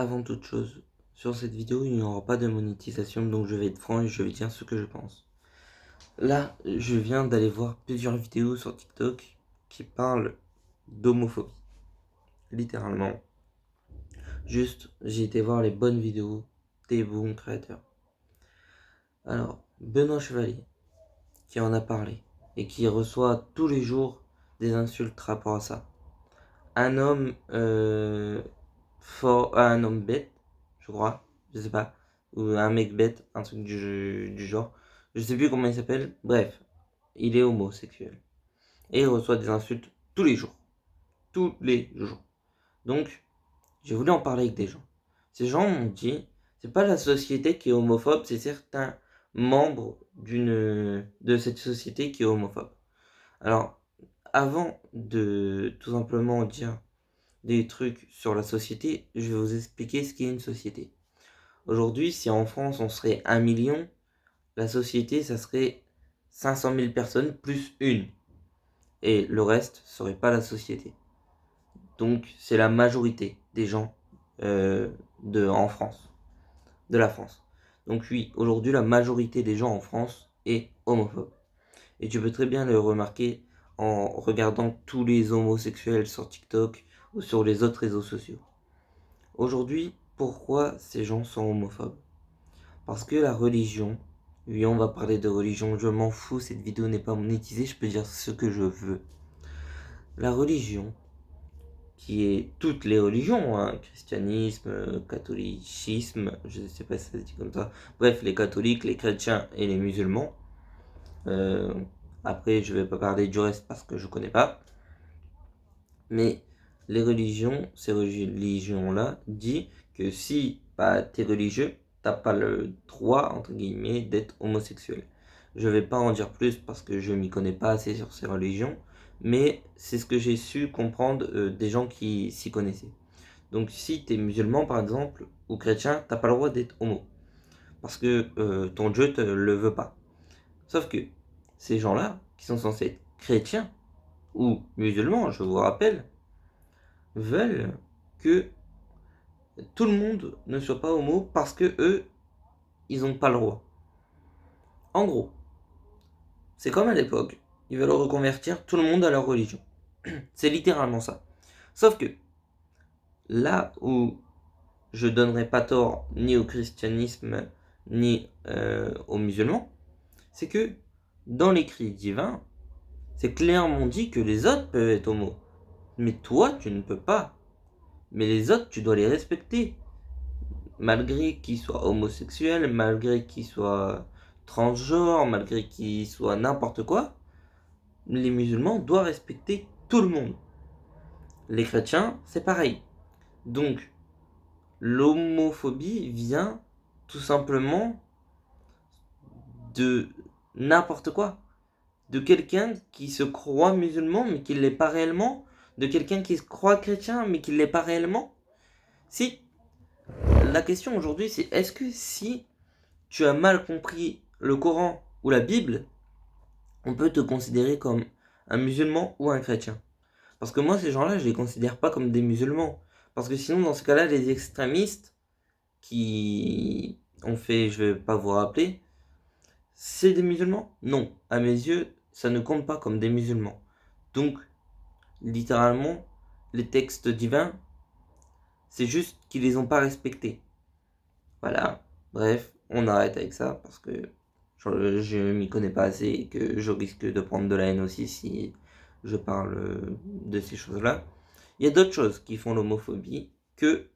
Avant toute chose, sur cette vidéo, il n'y aura pas de monétisation, donc je vais être franc et je vais dire ce que je pense. Là, je viens d'aller voir plusieurs vidéos sur TikTok qui parlent d'homophobie. Littéralement. Juste, j'ai été voir les bonnes vidéos des bons créateurs. Alors, Benoît Chevalier, qui en a parlé, et qui reçoit tous les jours des insultes rapport à ça. Un homme fort, un homme bête, je crois, je sais pas, ou un mec bête, un truc du genre, je sais plus comment il s'appelle, bref, il est homosexuel. Et il reçoit des insultes tous les jours. Tous les jours. Donc, j'ai voulu en parler avec des gens. Ces gens m'ont dit, c'est pas la société qui est homophobe, c'est certains membres de cette société qui est homophobe. Alors, avant de tout simplement dire des trucs sur la société, je vais vous expliquer ce qu'est une société. Aujourd'hui, si en France on serait 1 million, la société ça serait 500 000 personnes plus une. Et le reste serait pas la société. Donc c'est la majorité des gens en France, de la France. Donc oui, aujourd'hui la majorité des gens en France est homophobe. Et tu peux très bien le remarquer en regardant tous les homosexuels sur TikTok ou sur les autres réseaux sociaux. Aujourd'hui, pourquoi ces gens sont homophobes? Parce que la religion, oui, on va parler de religion, je m'en fous, cette vidéo n'est pas monétisée, je peux dire ce que je veux. La religion, qui est toutes les religions, hein, christianisme, catholicisme, je ne sais pas si ça se dit comme ça, bref, les catholiques, les chrétiens et les musulmans. Après, je vais pas parler du reste parce que je connais pas. Mais les religions, ces religions-là, disent que si bah, tu es religieux, t'as pas le droit, entre guillemets, d'être homosexuel. Je vais pas en dire plus parce que je m'y connais pas assez sur ces religions, mais c'est ce que j'ai su comprendre des gens qui s'y connaissaient. Donc si tu es musulman par exemple, ou chrétien, t'as pas le droit d'être homo. Parce que ton Dieu te le veut pas. Sauf que ces gens-là, qui sont censés être chrétiens, ou musulmans, je vous rappelle, veulent que tout le monde ne soit pas homo parce que eux, ils n'ont pas le droit. En gros, c'est comme à l'époque, ils veulent reconvertir tout le monde à leur religion. C'est littéralement ça. Sauf que là où je donnerai pas tort ni au christianisme ni aux musulmans, c'est que dans l'écrit divin, c'est clairement dit que les autres peuvent être homo. Mais toi, tu ne peux pas. Mais les autres, tu dois les respecter. Malgré qu'ils soient homosexuels, malgré qu'ils soient transgenres, malgré qu'ils soient n'importe quoi, les musulmans doivent respecter tout le monde. Les chrétiens, c'est pareil. Donc, l'homophobie vient tout simplement de n'importe quoi. De quelqu'un qui se croit musulman mais qui ne l'est pas réellement. De quelqu'un qui se croit chrétien mais qui ne l'est pas réellement. Si, la question aujourd'hui c'est est-ce que si tu as mal compris le Coran ou la Bible, on peut te considérer comme un musulman ou un chrétien. Parce que moi, ces gens-là, je les considère pas comme des musulmans. Parce que sinon, dans ce cas-là, les extrémistes qui ont fait, je vais pas vous rappeler, c'est des musulmans? Non. À mes yeux, ça ne compte pas comme des musulmans. Donc, littéralement, les textes divins, c'est juste qu'ils les ont pas respectés. Voilà. Bref, on arrête avec ça parce que je m'y connais pas assez et que je risque de prendre de la haine aussi si je parle de ces choses-là. Il y a d'autres choses qui font l'homophobie que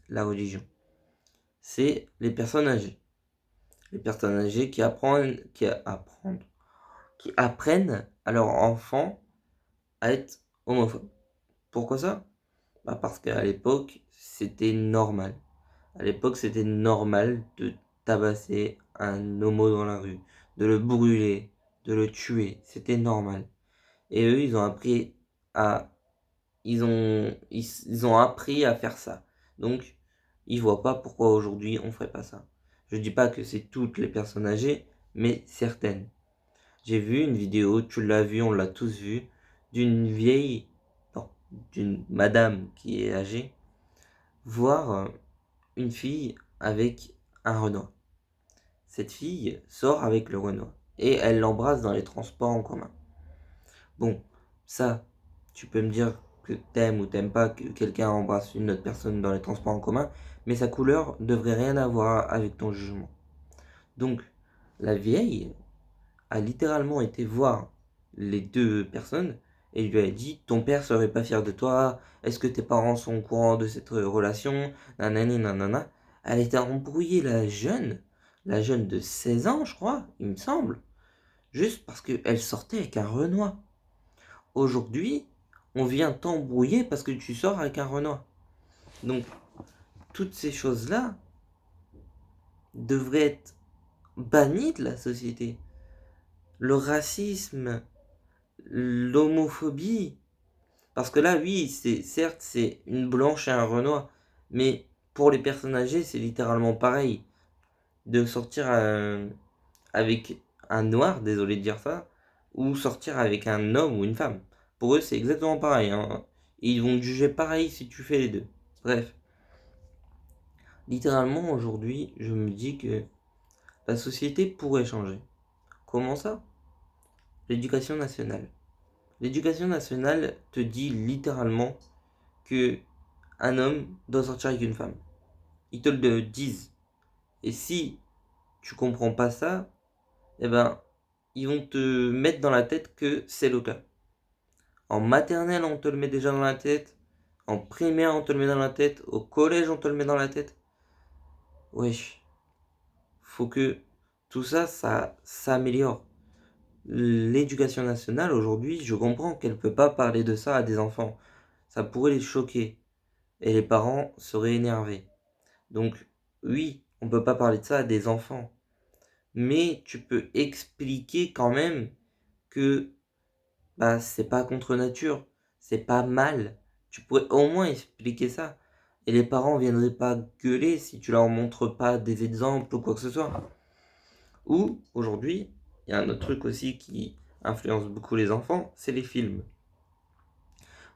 la religion. C'est les personnes âgées. Les personnes âgées qui apprennent à leurs enfants à être homophobes. Pourquoi ça? Bah parce qu'à l'époque, c'était normal. À l'époque, c'était normal de tabasser un homo dans la rue, de le brûler, de le tuer. C'était normal. Et eux, ils ont appris à faire ça. Donc, ils voient pas pourquoi aujourd'hui on ferait pas ça. Je dis pas que c'est toutes les personnes âgées, mais certaines. J'ai vu une vidéo, tu l'as vu, on l'a tous vu, d'une vieille, non, d'une madame qui est âgée, voir une fille avec un Renoir. Cette fille sort avec le Renoir et elle l'embrasse dans les transports en commun. Bon, ça, tu peux me dire que t'aimes ou t'aimes pas que quelqu'un embrasse une autre personne dans les transports en commun, mais sa couleur devrait rien avoir avec ton jugement. Donc, la vieille a littéralement été voir les deux personnes et lui a dit: ton père serait pas fier de toi, est-ce que tes parents sont au courant de cette relation, nanani nanana. Elle était embrouillée, la jeune de 16 ans, je crois, il me semble, juste parce qu'elle sortait avec un Renoir. Aujourd'hui, on vient t'embrouiller parce que tu sors avec un Renoir. Donc, toutes ces choses-là devraient être bannies de la société. Le racisme, l'homophobie. Parce que là, oui, certes, c'est une blanche et un Renoir. Mais pour les personnes âgées, c'est littéralement pareil. De sortir avec un noir, désolé de dire ça, ou sortir avec un homme ou une femme. Pour eux, c'est exactement pareil, hein. Ils vont te juger pareil si tu fais les deux. Bref. Littéralement, aujourd'hui, je me dis que la société pourrait changer. Comment ça? L'éducation nationale. L'éducation nationale te dit littéralement que un homme doit sortir avec une femme. Ils te le disent. Et si tu comprends pas ça, eh ben, ils vont te mettre dans la tête que c'est le cas. En maternelle, on te le met déjà dans la tête. En primaire, on te le met dans la tête. Au collège, on te le met dans la tête. Wesh. Faut que tout ça, ça s'améliore. L'éducation nationale, aujourd'hui, je comprends qu'elle ne peut pas parler de ça à des enfants. Ça pourrait les choquer. Et les parents seraient énervés. Donc, oui, on ne peut pas parler de ça à des enfants. Mais tu peux expliquer quand même que bah, c'est pas contre nature, c'est pas mal. Tu pourrais au moins expliquer ça. Et les parents viendraient pas gueuler si tu leur montres pas des exemples ou quoi que ce soit. Ou, aujourd'hui, il y a un autre truc aussi qui influence beaucoup les enfants, c'est les films.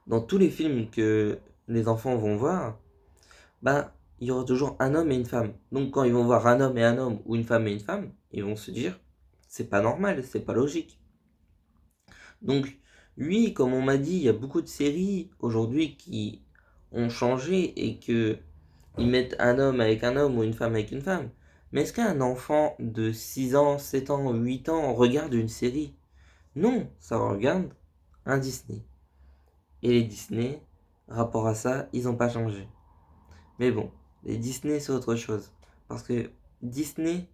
Dans tous les films que les enfants vont voir, bah, il y aura toujours un homme et une femme. Donc quand ils vont voir un homme et un homme ou une femme et une femme, ils vont se dire, c'est pas normal, c'est pas logique. Donc, oui, comme on m'a dit, il y a beaucoup de séries aujourd'hui qui ont changé et que ils mettent un homme avec un homme ou une femme avec une femme. Mais est-ce qu'un enfant de 6 ans, 7 ans, 8 ans regarde une série? Non, ça regarde un Disney. Et les Disney, rapport à ça, ils n'ont pas changé. Mais bon, les Disney c'est autre chose. Parce que Disney,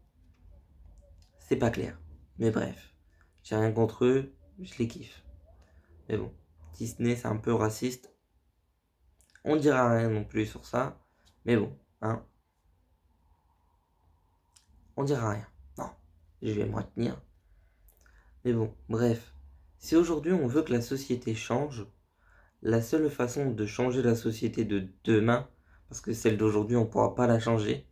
c'est pas clair. Mais bref, j'ai rien contre eux, je les kiffe. Mais bon, Disney c'est un peu raciste. On dira rien non plus sur ça. Mais bon, hein. On dira rien. Non, je vais me retenir. Mais bon, bref. Si aujourd'hui on veut que la société change, la seule façon de changer la société de demain, parce que celle d'aujourd'hui on ne pourra pas la changer,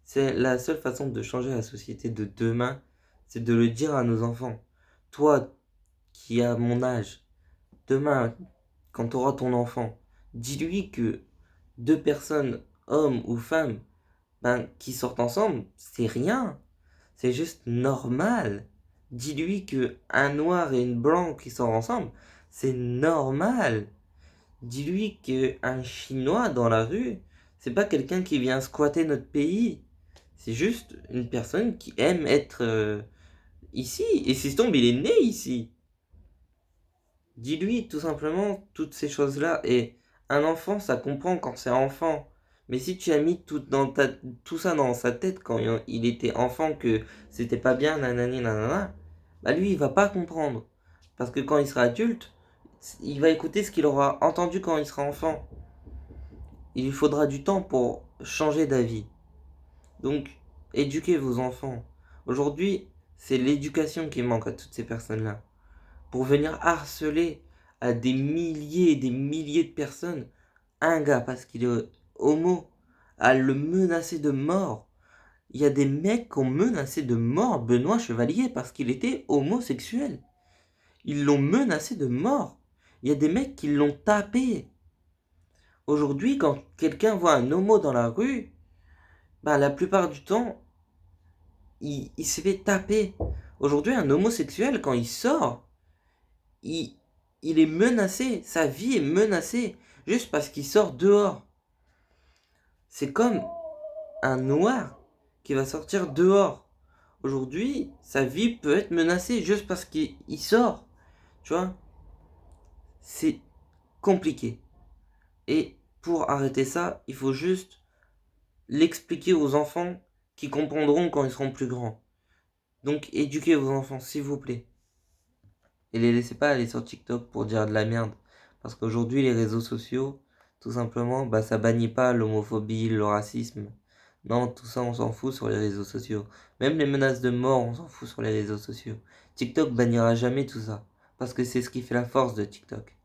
c'est la seule façon de changer la société de demain, c'est de le dire à nos enfants. Toi qui as mon âge, demain, quand tu auras ton enfant, dis-lui que deux personnes, hommes ou femmes, ben, qui sortent ensemble, c'est rien. C'est juste normal. Dis-lui que un noir et une blanche qui sortent ensemble, c'est normal. Dis-lui que un chinois dans la rue, c'est pas quelqu'un qui vient squatter notre pays. C'est juste une personne qui aime être ici. Et si tombe, il est né ici. Dis-lui tout simplement toutes ces choses-là. Et un enfant, ça comprend quand c'est enfant. Mais si tu as mis tout ça dans sa tête quand il était enfant, que c'était pas bien, nanani, nanana, bah lui, il va pas comprendre. Parce que quand il sera adulte, il va écouter ce qu'il aura entendu quand il sera enfant. Il lui faudra du temps pour changer d'avis. Donc, éduquez vos enfants. Aujourd'hui, c'est l'éducation qui manque à toutes ces personnes-là. Pour venir harceler à des milliers et des milliers de personnes un gars parce qu'il est homo, à le menacer de mort. Il y a des mecs qui ont menacé de mort Benoît Chevalier parce qu'il était homosexuel. Ils l'ont menacé de mort. Il y a des mecs qui l'ont tapé. Aujourd'hui, quand quelqu'un voit un homo dans la rue, bah la plupart du temps, il s'est fait taper. Aujourd'hui, un homosexuel, quand il sort, il, il est menacé. Sa vie est menacée juste parce qu'il sort dehors. C'est comme un noir qui va sortir dehors. Aujourd'hui, sa vie peut être menacée juste parce qu'il sort. Tu vois, c'est compliqué. Et pour arrêter ça, il faut juste l'expliquer aux enfants qui comprendront quand ils seront plus grands. Donc éduquez vos enfants, s'il vous plaît. Et les laissez pas aller sur TikTok pour dire de la merde. Parce qu'aujourd'hui, les réseaux sociaux, tout simplement, bah ça bannit pas l'homophobie, le racisme. Non, tout ça, on s'en fout sur les réseaux sociaux. Même les menaces de mort, on s'en fout sur les réseaux sociaux. TikTok bannira jamais tout ça. Parce que c'est ce qui fait la force de TikTok.